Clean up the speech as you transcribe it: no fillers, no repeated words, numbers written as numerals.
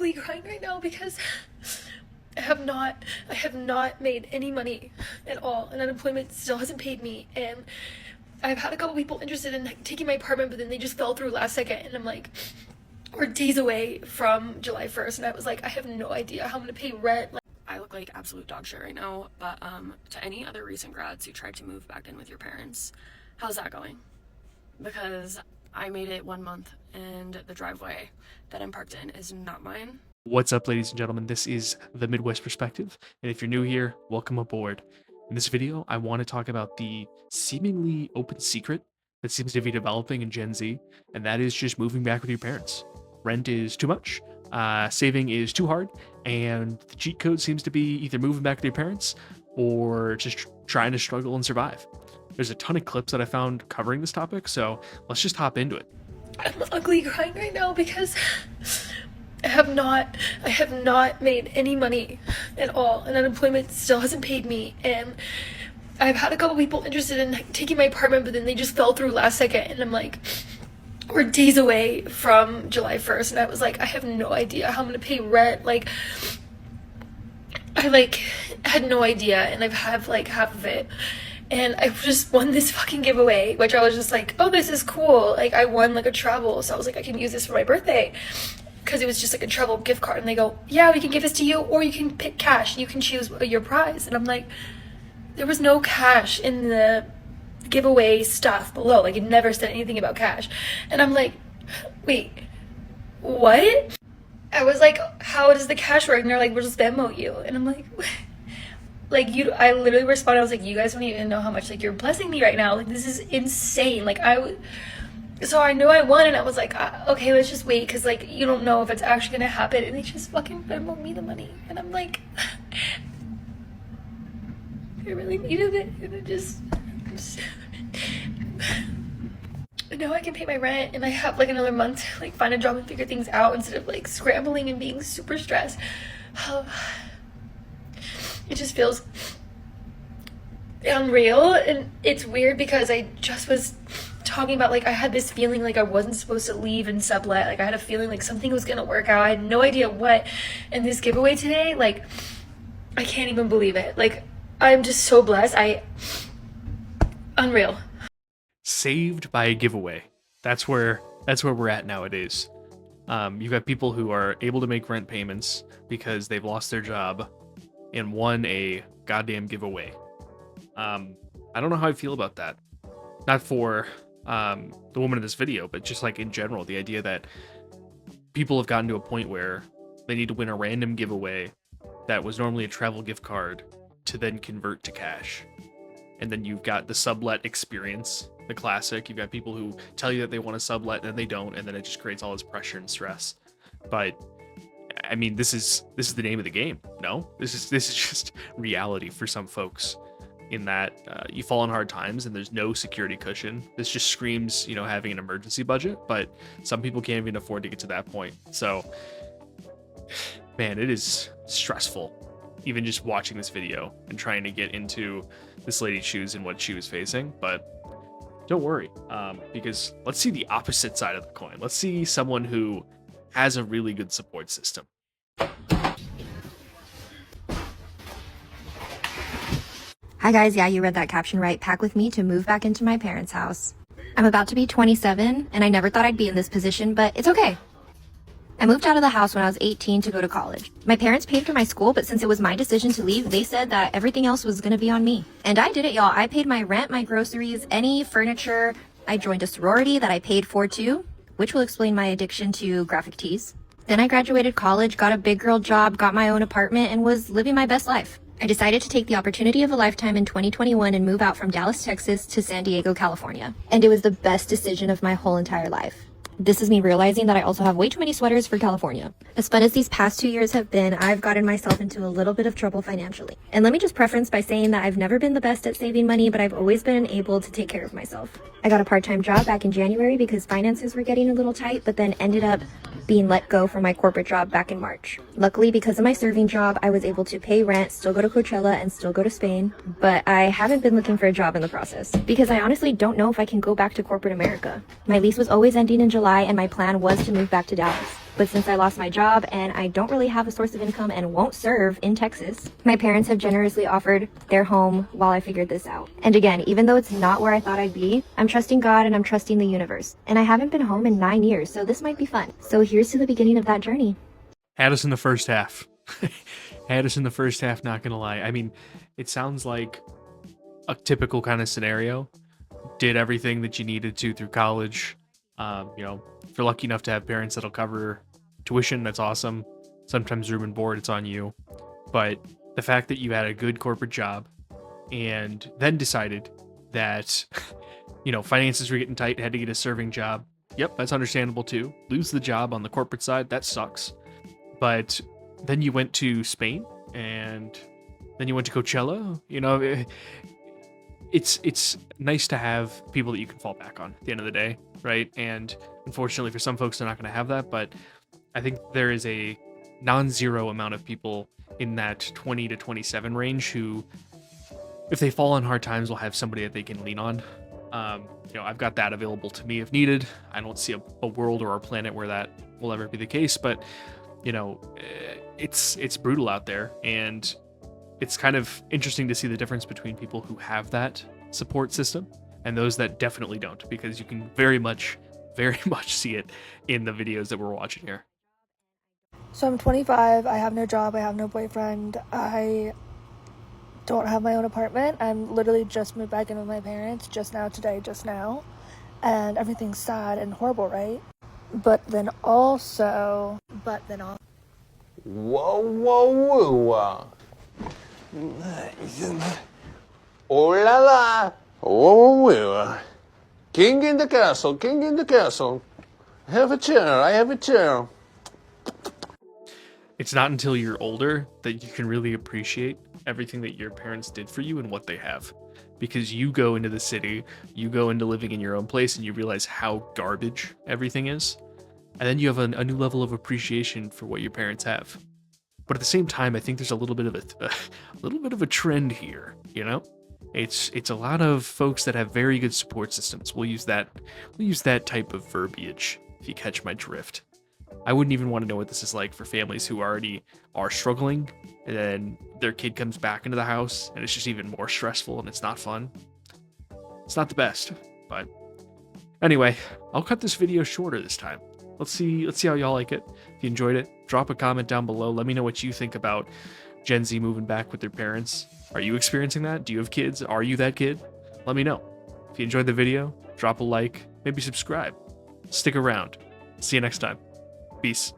ugly crying right now because I have not made any money at all, and unemployment still hasn't paid me, and I've had a couple people interested in taking my apartment, but then they just fell through last second, and I'm like, we're days away from July 1st, and I was like, I have no idea how I'm gonna pay rent. I look like absolute dog shit right now, but to any other recent grads who tried to move back in with your parents, how's that going? Because I made it 1 month and the driveway that I'm parked in is not mine. What's up, ladies and gentlemen? This is the Midwest Perspective, and if you're new here, welcome aboard. In this video, I want to talk about the seemingly open secret that seems to be developing in Gen Z, and that is just moving back with your parents. Rent is too much, saving is too hard, and the cheat code seems to be either moving back with your parents or just trying to struggle and survive. There's a ton of clips that I found covering this topic, so let's just hop into it. I'm ugly crying right now because I have not made any money at all, and unemployment still hasn't paid me, and I've had a couple people interested in taking my apartment, but then they just fell through last second, and I'm like, we're days away from July 1st, and I was like, I have no idea how I'm gonna pay rent. I had no idea, and I've had like half of it, and I just won this fucking giveaway, which I was just like, oh, this is cool. Like, I won like a travel, so I was like, I can use this for my birthday, because it was just like a travel gift card, and they go, yeah, we can give this to you, or you can pick cash, you can choose your prize. And I'm like, there was no cash in the giveaway stuff below, like it never said anything about cash, and I'm like, wait, what? I was like, how does the cash work? And they're like, we'll just Venmo you, and I'm like, I literally responded, I was like, you guys don't even know how much like you're blessing me right now, like this is insane. So I knew I won, and I was like, okay, let's just wait, because like you don't know if it's actually gonna happen, and they just fucking Venmo me the money, and I'm like, I really needed it, and it just now I can pay my rent, and I have like another month to like find a job and figure things out instead of like scrambling and being super stressed. It just feels unreal, and it's weird because I just was talking about like I had this feeling like I wasn't supposed to leave and sublet. Like I had a feeling like something was gonna work out. I had no idea what. And this giveaway today, like I can't even believe it. Like I'm just so blessed. Unreal. Saved by a giveaway. That's where we're at nowadays. You've got people who are able to make rent payments because they've lost their job and won a goddamn giveaway. I don't know how I feel about that. Not for the woman in this video, but just like in general, the idea that people have gotten to a point where they need to win a random giveaway that was normally a travel gift card to then convert to cash. And then you've got the sublet experience, the classic. You've got people who tell you that they want to sublet and then they don't, and then it just creates all this pressure and stress. But I mean, this is the name of the game. No, this is just reality for some folks. In that you fall on hard times and there's no security cushion. This just screams, having an emergency budget, but some people can't even afford to get to that point. So, man, it is stressful, even just watching this video and trying to get into this lady's shoes and what she was facing. But don't worry, because let's see the opposite side of the coin. Let's see someone who has a really good support system. Hi guys, yeah, you read that caption right. Pack with me to move back into my parents' house. I'm about to be 27, and I never thought I'd be in this position, but it's okay. I moved out of the house when I was 18 to go to college. My parents paid for my school, but since it was my decision to leave, they said that everything else was gonna be on me. And I did it, y'all. I paid my rent, my groceries, any furniture. I joined a sorority that I paid for too, which will explain my addiction to graphic tees. Then I graduated college, got a big girl job, got my own apartment, and was living my best life. I decided to take the opportunity of a lifetime in 2021 and move out from Dallas, Texas to San Diego, California. And it was the best decision of my whole entire life. This is me realizing that I also have way too many sweaters for California. As fun as these past 2 years have been, I've gotten myself into a little bit of trouble financially. And let me just preference by saying that I've never been the best at saving money, but I've always been able to take care of myself. I got a part-time job back in January because finances were getting a little tight, but then ended up being let go from my corporate job back in March. Luckily, because of my serving job, I was able to pay rent, still go to Coachella, and still go to Spain, but I haven't been looking for a job in the process because I honestly don't know if I can go back to corporate America. My lease was always ending in July, and my plan was to move back to Dallas. But since I lost my job and I don't really have a source of income and won't serve in Texas, my parents have generously offered their home while I figured this out. And again, even though it's not where I thought I'd be, I'm trusting God and I'm trusting the universe. And I haven't been home in 9 years, so this might be fun. So here's to the beginning of that journey. Had us in the first half. Had us in the first half, not gonna lie. I mean, it sounds like a typical kind of scenario. Did everything that you needed to through college. You know, if you're lucky enough to have parents that'll cover tuition, that's awesome. Sometimes room and board, it's on you. But the fact that you had a good corporate job and then decided that, you know, finances were getting tight, had to get a serving job. Yep, that's understandable too. Lose the job on the corporate side, that sucks. But then you went to Spain and then you went to Coachella. You know, it's nice to have people that you can fall back on at the end of the day, right? And unfortunately for some folks, they're not going to have that, but I think there is a non-zero amount of people in that 20 to 27 range who, if they fall on hard times, will have somebody that they can lean on. You know, I've got that available to me if needed. I don't see a world or a planet where that will ever be the case, but you know, it's brutal out there, and it's kind of interesting to see the difference between people who have that support system and those that definitely don't, because you can very much see it in the videos that we're watching here. So I'm 25, I have no job, I have no boyfriend, I don't have my own apartment. I'm literally just moved back in with my parents just now, and everything's sad and horrible, right? But then also, Whoa, whoa, whoa. Oh la la. Whoa, whoa. King in the castle, king in the castle. Have a chair, I have a chair. It's not until you're older that you can really appreciate everything that your parents did for you and what they have. Because you go into the city, you go into living in your own place, and you realize how garbage everything is. And then you have a new level of appreciation for what your parents have. But at the same time, I think there's a little bit of a trend here, you know? It's a lot of folks that have very good support systems. We'll use that type of verbiage, if you catch my drift. I wouldn't even want to know what this is like for families who already are struggling, and then their kid comes back into the house, and it's just even more stressful, and it's not fun. It's not the best, but anyway, I'll cut this video shorter this time. Let's see how y'all like it. If you enjoyed it, drop a comment down below. Let me know what you think about Gen Z moving back with their parents. Are you experiencing that? Do you have kids? Are you that kid? Let me know. If you enjoyed the video, drop a like, maybe subscribe. Stick around. See you next time. Peace.